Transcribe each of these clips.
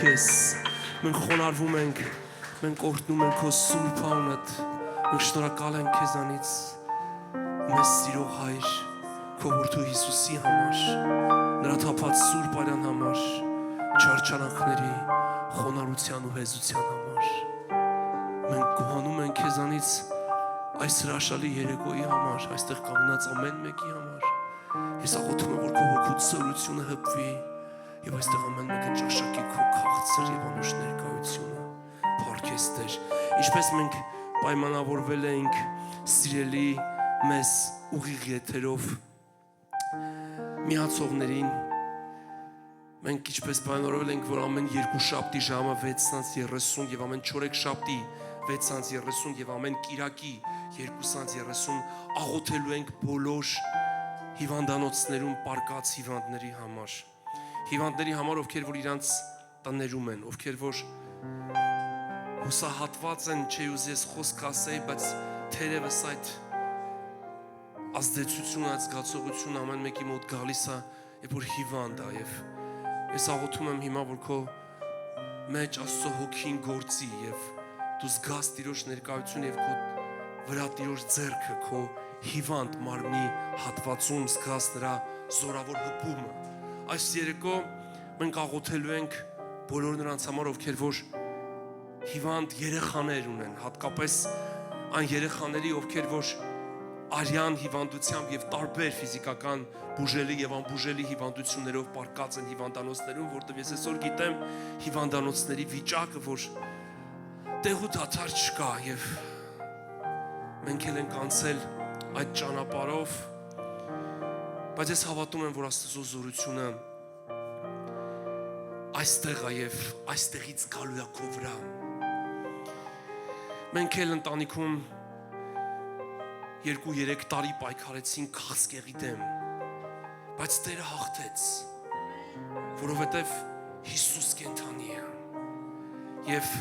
քեզ, մենք խոնարհվում ենք, մենք օրհնում ենք քո սուրբ անունդ, մենք շնորհակալ ենք քեզանից, մեզ սիրող Հայր, քո որդու Հիսուսի համար, նրա թափած սուրբ արյան համար, չարչարանքների, խոնարհության ու հեզության համար, մենք գոհանում ենք քեզանից այս հրաշալի երեկոյի համար, այստեղ կանգնած ամեն մեկի համար, ես աղոթում եմ, որ քո ոգու ծորությունը հպվի եւ այստեղ ամեն մեկը ճաշակի քո քաղցր եւ անուշ ներկայությունը, փառքես Տեր, ինչպես մենք պայմանավորվել ենք սիրելի մեզ ուղիղ եթերով միացողներին, մենք ինչպես պայմանավորվել ենք, որ ամեն երկուշաբթի ժամը 6:30 եւ ամեն չորեքշաբթի 6:30 եւ ամեն կիրակի 2:30 աղոթելու ենք բոլոր հիվանդանոցներում պարկած հիվանդների համար, հիվանդների համար, ովքեր որ իրանց տներում են, ովքեր որ հուսահատված են, չէ ուզի ես խոսք ասեի, բայց թերևս այդ ազդեցությունը, այդ զգացողությունը ամեն մեկի մոտ գալիս է, երբ որ հիվանդ է, եւ ես աղոթում եմ հիմա, որ քո մեջ Աստծո հոգին գործի եւ դու զգաս Տիրոջ ներկայությունը եւ քո վրա Տիրոջ ձեռքը քո հիվանդ մարմնի հատվածում զգաս նրա զորավոր հպումը։ Այս երեկո մենք աղոթելու ենք բոլոր նրանց համար, ովքեր որ հիվանդ երեխաներ ունեն, հատկապես այն երեխաների, ովքեր որ արյան հիվանդությամբ եւ տարբեր ֆիզիկական բուժելի եւ անբուժելի հիվանդություններով պարկած են հիվանդանոցներում, որտեղ ես այսօր գիտեմ հիվանդանոցների վիճակը, որ տեղու դադար չկա եւ մենք էլ ենք անցել այդ ճանապարհով, բայց ես հավատում եմ, որ Աստծո զորությունը այստեղ է եւ այստեղից գալու է քո վրա։ Մենք էլ ընտանիքում 2-3 տարի պայքարեցին քաղցկեղի դեմ, բայց Տերը հաղթեց, որովհետև Հիսուս կենդանի է։ Եվ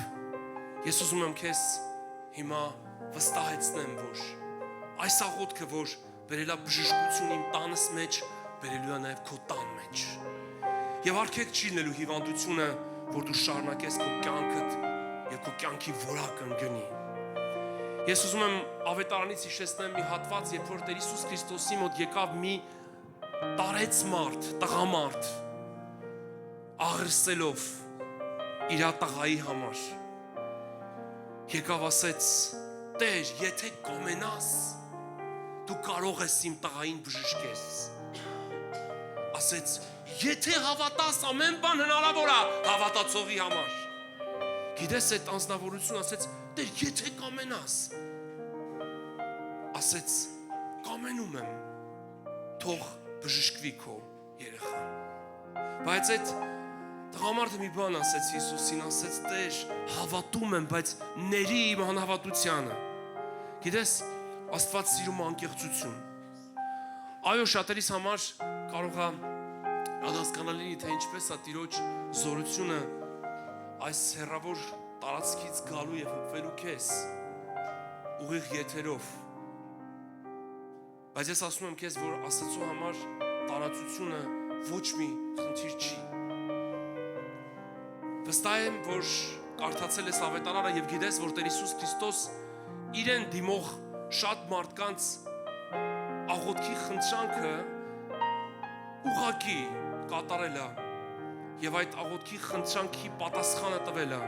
ես ուզում եմ քեզ հիմա վստահեցնեմ, որ այս աղոթքը, որ բերել է բժշկություն իմ տանս մեջ, բերելու է նաև քո տան մեջ։ Եվ արգելք չի լինելու հիվանդությունը, որ դու շարունակես քո կյանքդ եւ քո կյանքի որակը ընկնի։ Ես ուզում եմ ավետարանից հիշեցնեմ մի հատված, երբ որ Տեր Հիսուս Քրիստոսի մոտ եկավ մի տարեց մարդ, տղամարդ, աղրսելով իր տղայի համար։ Եկավ ասեց. Տեր, եթե կամենաս, դու կարող ես իմ տղային բժշկես։ Ասեց, եթե հավատաս, ամեն բան հնարավոր է հավատացողի համար։ Գիտես այդ անձնավորությունը ասեց, Տեր, եթե կամենաս։ Ասեց, կամենում եմ, թող բժշկվի քո երեխան։ Բայց այդ տղամարդը մի բան ասեց Հիսուսին, ասեց, Տեր, հավատում եմ, բայց ների իմ անհավատությանը։ Գիտես, Աստված սիրում անկեղծություն։ Այո, շատերիս համար կարող է անհասկանալի լինի, թե ինչպես է Տիրոջ զորությունը այս հեռավոր տարածքից գալու եւ հպվելու քեզ ուղիղ եթերով։ Բայց ես ասում եմ քեզ, որ Աստծո համար տարածությունը ոչ մի խնդիր չի։ Վստահ եմ, որ կարդացել ես ավետարանը եւ գիտես, որ Տեր Հիսուս Քրիստոս իրեն դիմող շատ մարդկանց աղոթքի խնդրանքը ուղղակի կատարել է եւ այդ աղոթքի խնդրանքի պատասխանը տվել է։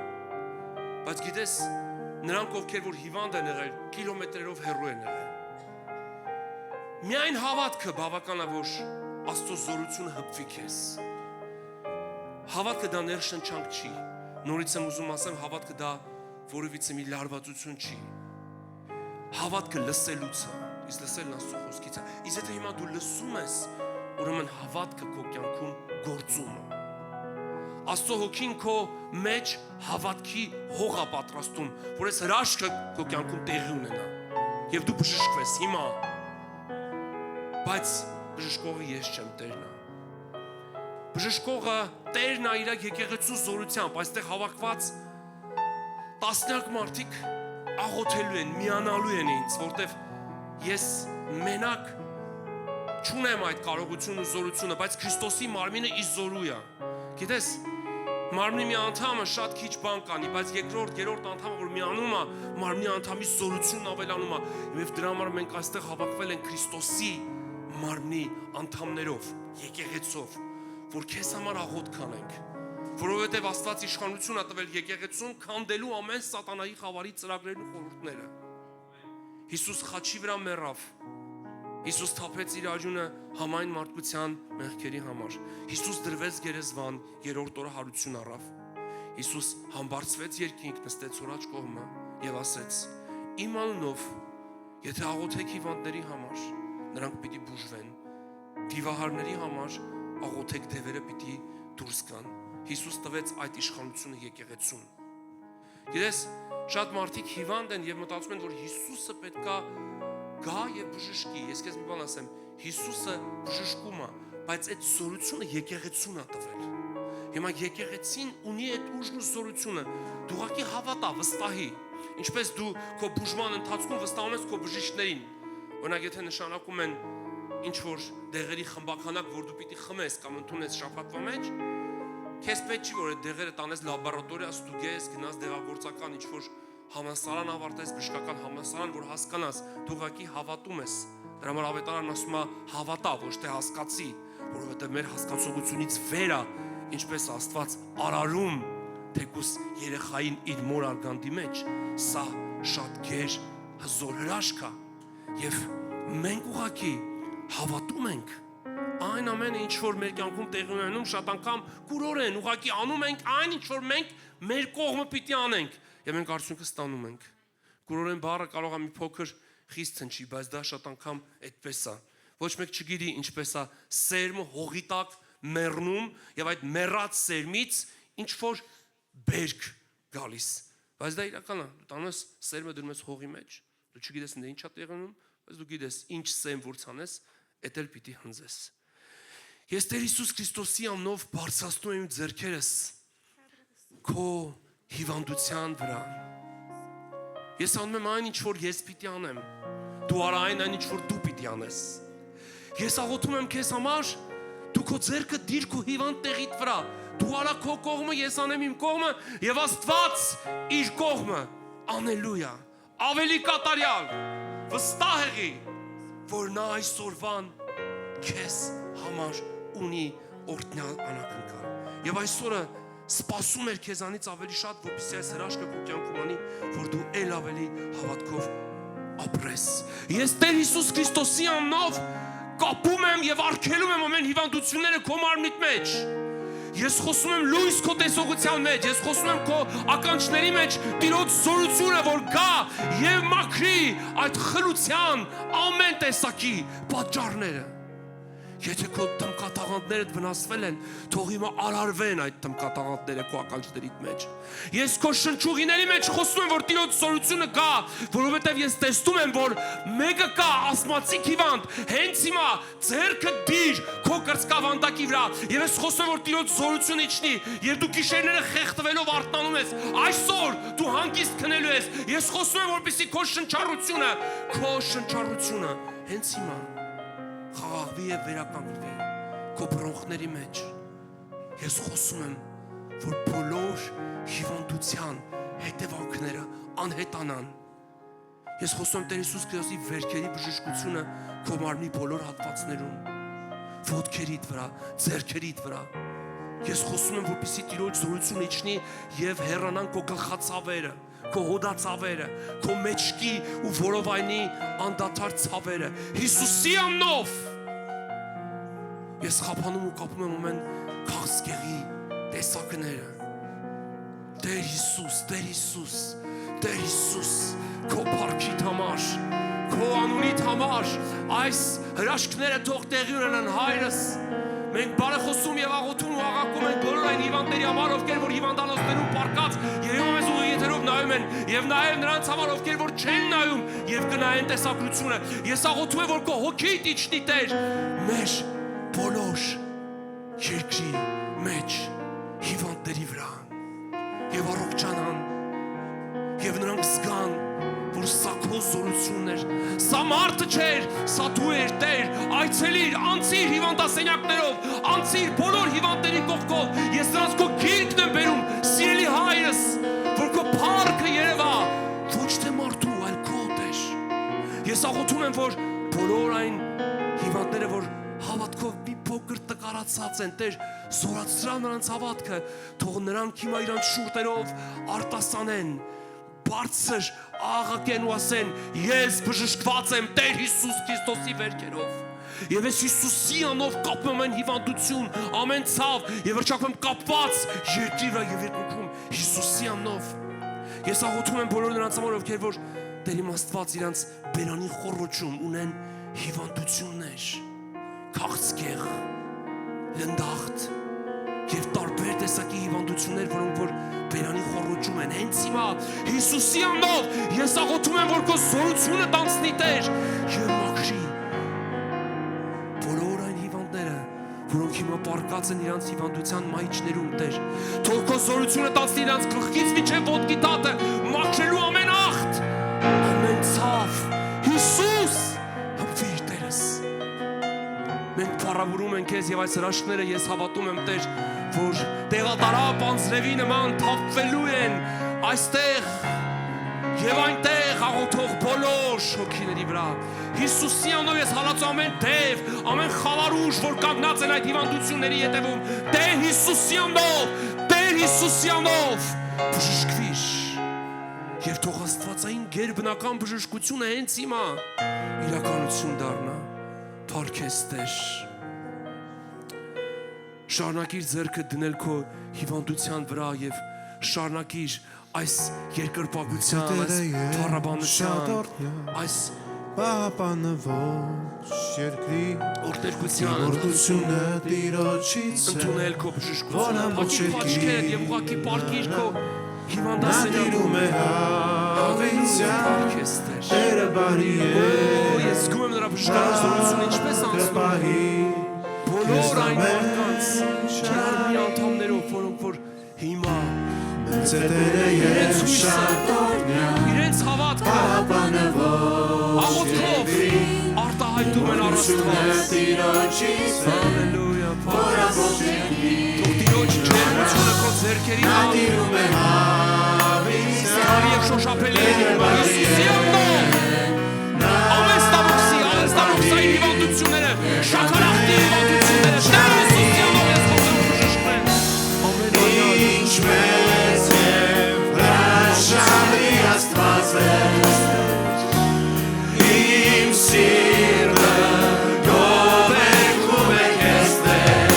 Բայց գիտես, նրանք ովքեր որ հիվանդ են եղել, կիլոմետրերով հեռու են եղել։ Միայն հավատքը բավական է, որ Աստծո զորությունը հպվի քեզ։ Հավատքը դա ներշնչանք չի։ Նորից եմ ուզում ասեմ, հավատքը դա որևիցե մի լարվածություն չի։ Հավատքը լսելուց է, իսկ լսելն Աստծո խոսքից է։ Իսկ եթե հիմա դու լսում ես, ուրեմն հավատքը քո կյանքում գործում է։ Աստծո հոգին քո մեջ հավատքի հող է պատրաստում, որ այս հրաշքը քո կյանքում տեղի ունենա։ Եվ դու բժշկվես հիմա։ Բայց բժշկողը ես չեմ, Տերն է։ Բժշկողը Տերն է իր եկեղեցու զորությամբ, այստեղ հավաքված տասնյակ մարդիկ աղոթելու են, միանալու են ինձ, որտեվ ես մենակ չունեմ այդ կարողությունն ու զորությունը, բայց Քրիստոսի մարմինը իս զորու է։ Գիտես, մարմնի մի անդամը շատ քիչ բան կանի, բայց երկրորդ, երրորդ անդամը որ միանում է, մարմնի անդամի զորությունն ավելանում է, եւ դրա համար մենք այստեղ հավաքվել ենք Քրիստոսի մարմնի անդամներով, եկեղեցով, որ քեզ համար աղոթք անենք, որովհետեւ Աստված իշխանություն է տվել եկեղեցուն քանդելու ամեն սատանայի խավարի ծրագրերն ու խորհուրդները։ Հիսուս խաչի վրա մեռավ։ Հիսուս թափեց իր արյունը համայն մարդկության մեղքերի համար։ Հիսուս դրվեց գերեզման, երրորդ օրը հարություն առավ։ Հիսուս համբարձվեց երկինք, նստեց oraջ կողմը եւ ասեց. Իմ անունով, եթե աղոթեք հիվանդների համար, նրանք պիտի բուժվեն։ Դիվահարների համար աղոթեք, դևերը պիտի դուրս գան։ Հիսուս տվեց այդ իշխանությունը եկեղեցուն։ Գիտես, շատ մարդիկ հիվանդ են եւ մտածում են, որ Հիսուսը պետքա գա եւ բժշկի։ Ես քեզ մի բան ասեմ, Հիսուսը բժշկում է, բայց այդ զորությունը եկեղեցուն է տվել։ Հիմա եկեղեցին ունի այդ ուժն ու զորությունը։ Դու ուղղակի հավատա, վստահի։ Ինչպես դու քո բուժման ընթացքում վստահում ես քո բժիշկներին։ Օրինակ, եթե նշանակում են ինչ որ դեղերի խմբականակ, որ դու պիտի խմես կամ ընդունես շաբաթվա մեջ, քեզ պետք չի որ այդ դեղերը տանես լաբորատորիա, ստուգես, գնաս դեղագործական ինչ որ համալսարան ավարտես, բժշկական համալսարան, որ հասկանաս, դու ուղղակի հավատում ես։ Դրա համար ավետարանն ասում է հավատա, ոչ թե հասկացի, որովհետև մեր հասկացողությունից վեր է, ինչպես Աստված արարում թեկուս երեխային իր մոր արգանդի մեջ, սա շատ գեր հզոր հրաշք է, եւ մենք ուղղակի հավատում ենք այն ամենը, ինչ որ մեր կյանքում տեղի ունենում, շատ անգամ կուրորեն, ուղղակի անում ենք այն, ինչ որ մենք մեր կողմը պիտի անենք, եւ մենք արդյունքը ստանում ենք։ Կուրորեն բառը կարող է մի փոքր խիստ հնչի, բայց դա շատ անգամ այդպես է։ Ոչ մեկ չգիտի ինչպես է սերմը հողի տակ մեռնում եւ այդ մեռած սերմից ինչ որ բերք գալիս։ Բայց դա իրական է։ Դու տանես սերմը դնում ես հողի մեջ, դու չգիտես ինձ ինչա տեղի ունում, բայց դու գիտես ինչ սեմ որ ցանես, էդ էլ պիտի հնձես։ Ես Տեր Հիսուս Քրիստոսի անունով բարձրացնում եմ ձեռքերս քո հիվանդության վրա։ Ես անում եմ այն, ինչ որ ես պիտի անեմ։ Դու արա այն, ինչ որ դու պիտի անես։ Ես աղոթում եմ քեզ համար, դու քո ձեռքը դիր քո հիվանդ տեղիդ վրա։ Դու արա քո կողմը, ես անեմ իմ կողմը, եւ Աստված իր կողմը։ Ալելույա։ Ավելի կատարյալ։ Վստահ եղի, որ նա այսօրվան քեզ համար ունի օրհնյալ անակնկալ։ Եվ այսօրը սպասում էր քեզանից ավելի շատ, որպեսզի այս հրաշքը քո կյանքում անի, որ դու ել ավելի հավատքով ապրես։ Ես Տեր Հիսուս Քրիստոսի անունով կապում եմ եւ արգելում եմ ամեն հիվանդությունները քո մարմնիդ մեջ։ Ես խոսում եմ լույս քո տեսողության մեջ, ես խոսում եմ քո ականջների մեջ Տիրոջ զորությունը, որ գա եւ մաքրի այդ խլության ամեն տեսակի պատճառները։ Եթե քո տնկատաղանդներդ վնասվել են, թող հիմա արարվեն այդ տնկատաղանդները քո ականջներիդ մեջ։ Ես քո շնչուղիների մեջ խոսում եմ, որ Տիրոջ զորությունը գա, որովհետև ես տեսնում եմ, որ մեկը կա ասմացիկ հիվանդ, հենց հիմա ձեռքը դիր քո կրծքավանդակի վրա, եւ ես խոսում եմ, որ Տիրոջ զորությունը իջնի, եւ դու գիշերները խեղդվելով արթնանում ես, այսօր դու հանգիստ քնելու ես։ Ես խոսում եմ, որպեսզի քո շնչառությունը հենց հիմա խաղաղվի եւ վերականգնվի քո բրոնխների մեջ։ Ես խոսում եմ, որ բոլոր հիվանդության հետևանքները անհետանան։ Ես խոսում եմ Տեր Հիսուս Քրիստոսի վերքերի բժշկությունը քո մարմնի բոլոր հատվածներում, ոտքերիդ վրա, ձեռքերիդ վրա։ Ես խոսում եմ, որպեսզի Տիրոջ զորությունը իջնի եւ հեռանան քո գլխացավերը, քո հոդացավերը, քո մեջքի ու որովայնի անդադար ցավերը։ Հիսուսի անունով ես խափանում ու կապում եմ ամեն քաղցկեղի տեսակները։ Տեր Հիսուս, Տեր Հիսուս, Տեր Հիսուս, քո փառքիդ համար, քո անունիդ համար այս հրաշքները թող տեղի ունենան, Հայրս։ Մենք բարեխոսում եւ աղոթում ու աղակում ենք բոլոր այն հիվանդների համար, ովքեր որ հիվանդանոցներում պարկած երևում է ուղիղ եթերով նայում են, եւ նաեւ նրանց համար, ովքեր որ չեն նայում եւ կնայեն տեսակրությունը։ Ես աղոթում եմ, որ քո հոգիդ իջնի, Տեր, մեր բոլոր երկրի մեջ հիվանդների վրա եւ առողջանան եւ նրանք զգան, որ սա քո զորությունն էր, սա մարդը չէր, սա դու էր, Տեր, այցելիր, անցիր հիվանդասենյակներով, անցիր բոլոր հիվանդների կողքով, ես նրանց քո գիրկն եմ բերում, սիրելի Հայրս, որ քո փառքը երևա, ոչ թե մարդու, այլ քո, Տեր։ Ես աղոթում եմ, որ բոլոր այն հիվանդները, որ հավատքով մի փոքր տկարացած են, Տեր, զորացրա նրանց հավատքը, թող նրանք հիմա իրանց շուրտերով արտասանեն, բարձր աղաղակեն ու ասեն, ես բժշկված եմ Տեր Հիսուս Քրիստոսի վերքերով։ Եվ ես Հիսուսի անով կապում եմ հիվանդություն, ամեն ցավ, եւ վերջակում եմ կապված երկիրը եւ երկնքում Հիսուսի անով։ Ես աղոթում եմ բոլոր նրանց համար, ովքեր որ Տեր իմ Աստված իրանց բերանի խոռոչում ունեն հիվանդություններ, քաղցկեղ, լնդախտ եւ տարբեր տեսակի հիվանդություններ, որոնք որ բերանի խոռոչում են հենց հիմա Հիսուսի անով ես աղոթում եմ, որ քո զորությունը տանցնի Տեր եւ մաքրի բոլոր այն հիվանդները, որոնք հիմա պարկած են իրանց հիվանդության մահիճներում, Տեր, թող քո զորությունը տանցնի իրանց գլխից մինչև ոտքի տատը, մաքրելու ամեն ախտ, ամեն ցավ, Հիսուս, հպվիր Տերս։ Մենք փառավորում ենք քեզ եւ այս հրաշքները ես հավատում եմ, Տեր, որ տեղատարապ անձրևի նման թափվելու են այստեղ եւ այնտեղ աղոթող բոլոր շոքիների վրա։ Հիսուսի անով ես հալածում ամեն դև, ամեն խավարուժ, որ կանգնած են այդ հիվանդությունների ետևում, Տեր Հիսուսի անով, Տեր Հիսուսի անով, բժշկվիր։ Եվ թող Աստվածային գերբնական բժշկությունը հենց հիմա իրականություն դառնա։ Փառքես Տեր։ Շարունակիր ձեռքը դնել քո հիվանդության վրա եւ շարունակիր այս երկրպագության, այս փառաբանության, այս պահապանվող երկրի օրդերկությունը Տիրոջից է, ընդունել քո բժշկությունը, հաճի աչքերդ եւ ուղղակի պարկիր քո հիվանդասենյակում է հավիտյան, Տերը բարի է, ես զգում եմ նրա բժշկական զորությունը ինչպես անցնում բոլոր այն մարդկանց ճարմի անդամներով, որոնք որ հիմա Մեծ է Տերը և շատ օրհնյալ, իրենց հավատքը պահապանվող երկրի արտահայտում են առ Աստված։ Տիրոջից է, Հալելույա, որ ամբողջ երկրի թող Տիրոջ ջերմությունը քո ձեռքերի նա տակ տիրում է հավիտյան, Կարի եւ շոշափելի Հիսուսի անունով ամեն ստամոքսային հիվանդությունները, շաքարախտի հիվանդությունները, Տեր Հիսուսի անունով ես խոսում բժշկվեն։ Ամեն ինչ մեծ և հրաշալի Աստված է, իմ սիրտը գովերգում է քեզ Տեր,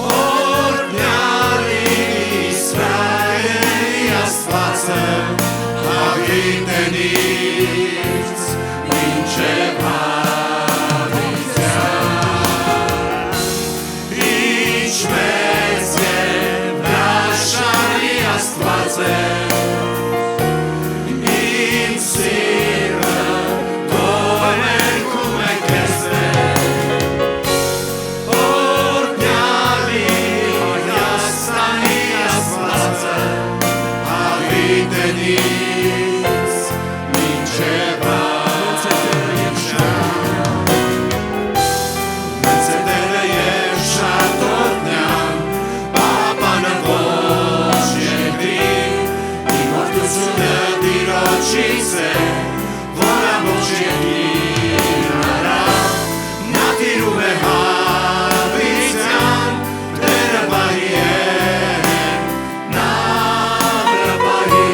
օրհնյալ Իսրայելի Աստվածը, հավիտենից մինչև հավիտյան, ինչ մեծ և հրաշալի Աստված է, իմ սիրտը գովերգում է քեզ Տեր, օրհնյալ Հայաստանի Աստվածը, հավիտենից մինչև Տիրոջից է, որ ամբողջ երկիր արա, նա տիրում է հավիտյան, Տերը բարի է, նա դրապահի,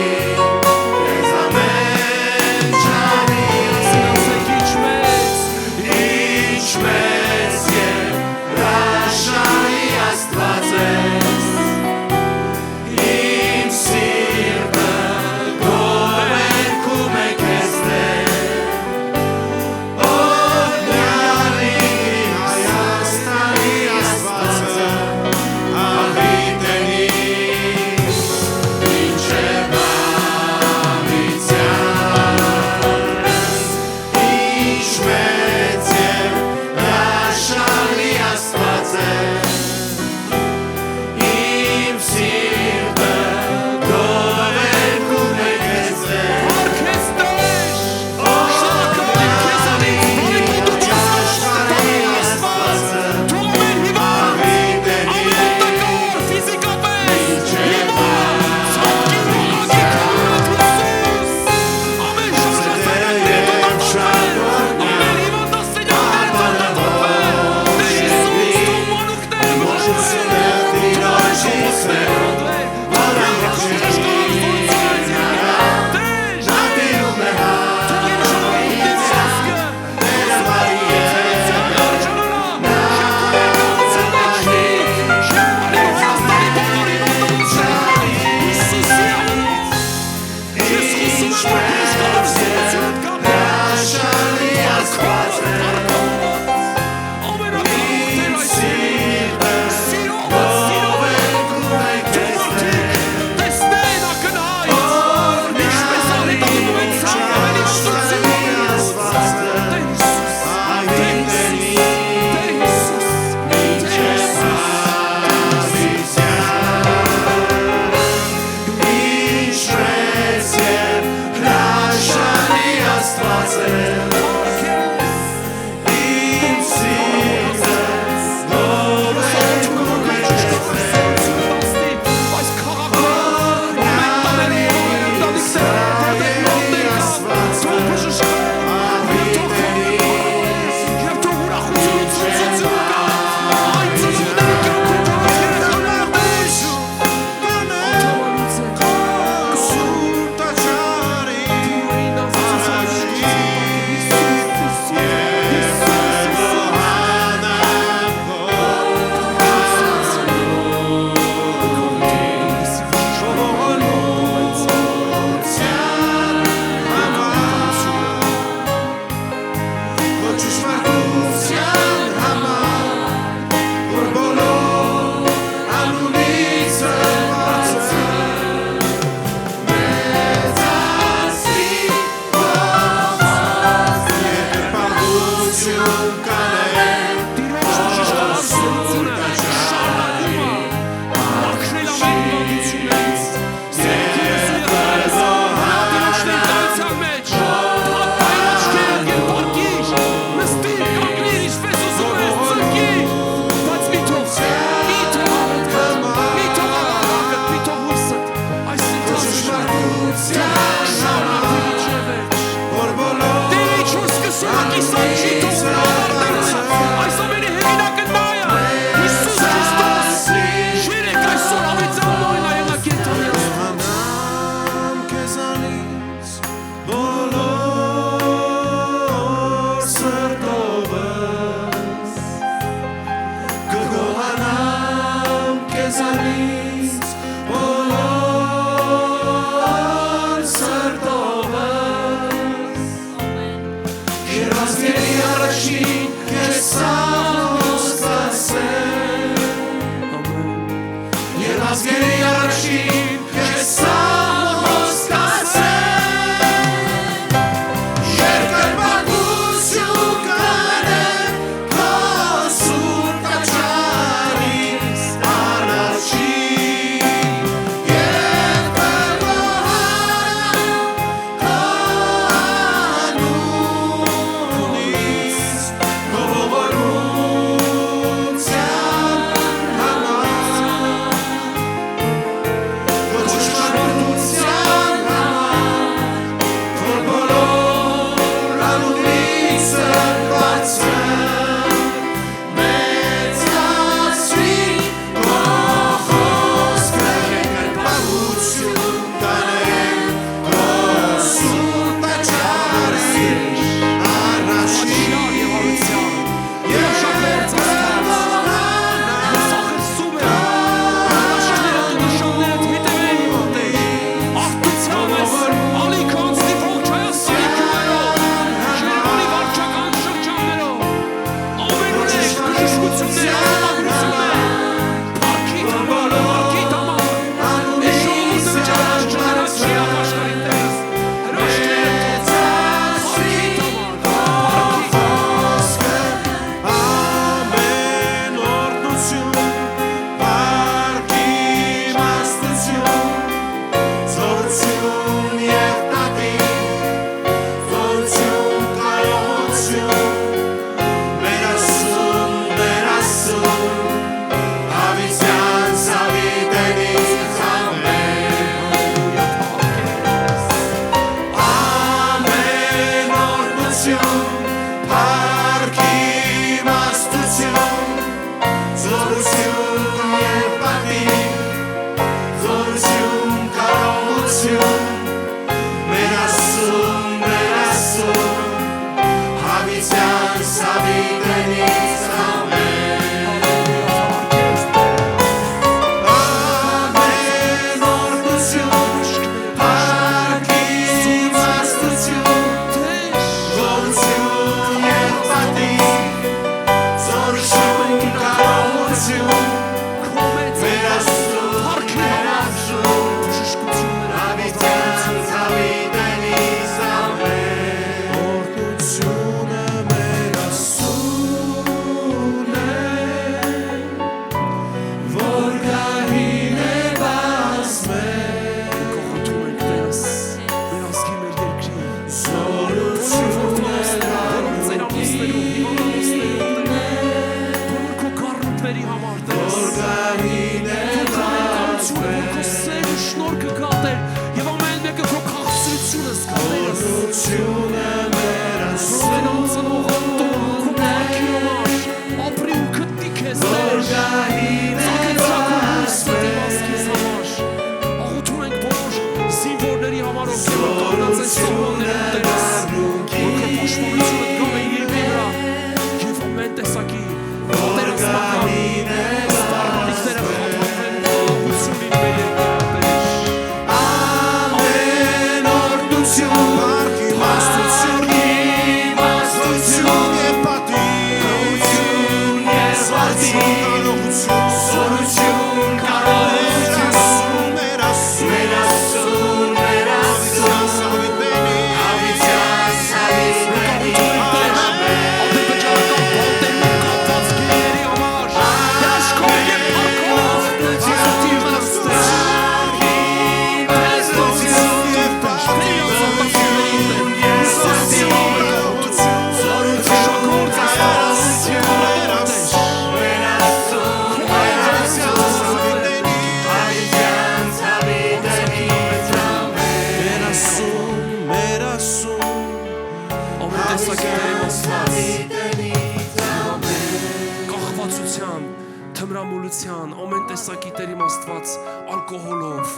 թմրամոլության, ամեն տեսակի Տեր իմ Աստված ալկոհոլով,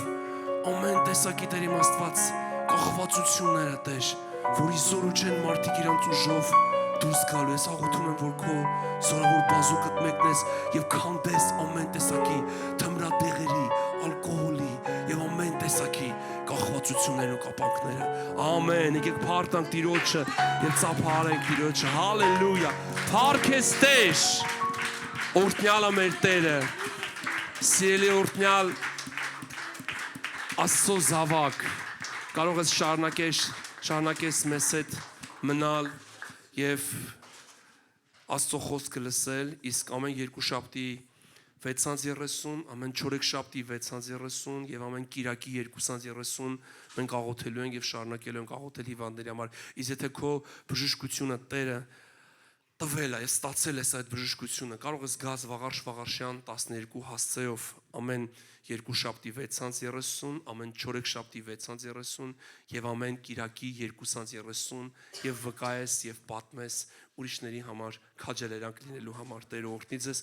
ամեն տեսակի Տեր իմ Աստված կախվածությունները Տեր, որի զորու չեն մարդիկ իրանց ուժով դուրս գալու, ես աղոթում եմ, որ քո զորավոր բազուկդ մեկնես եւ քանդես ամեն տեսակի թմրատեղերի, ալկոհոլի եւ ամեն տեսակի կախվածություններն ու կապանքները։ Ամեն, եկեք փառտանք Տիրոջը եւ ծափարենք Տիրոջը։ Հալելույա։ Փառքես Տեր։ Օրհնյալը մեր Տերը, սիրելի օրհնյալ Աստծո զավակ, կարող ես շարունակես մեզ հետ մնալ եւ Աստծո խոսքը լսել, իսկ ամեն երկուշաբթի 6:30, ամեն չորեքշաբթի 6:30 եւ ամեն կիրակի 2:30 մենք աղոթելու ենք եւ շարունակելու ենք աղոթել հիվանդների համար։ Իսկ եթե քո բժշկությունը Տերը տվել է, ստացել ես այդ բժշկությունը, կարող ես գազ Վաղարշյան 12 հասցեով ամեն երկուշաբթի 6:30, ամեն չորեքշաբթի 6:30 եւ ամեն կիրակի 2:30 եւ վկայես եւ պատմես ուրիշների համար քաջալերանք լինելու համար Տերը օրհնի ձեզ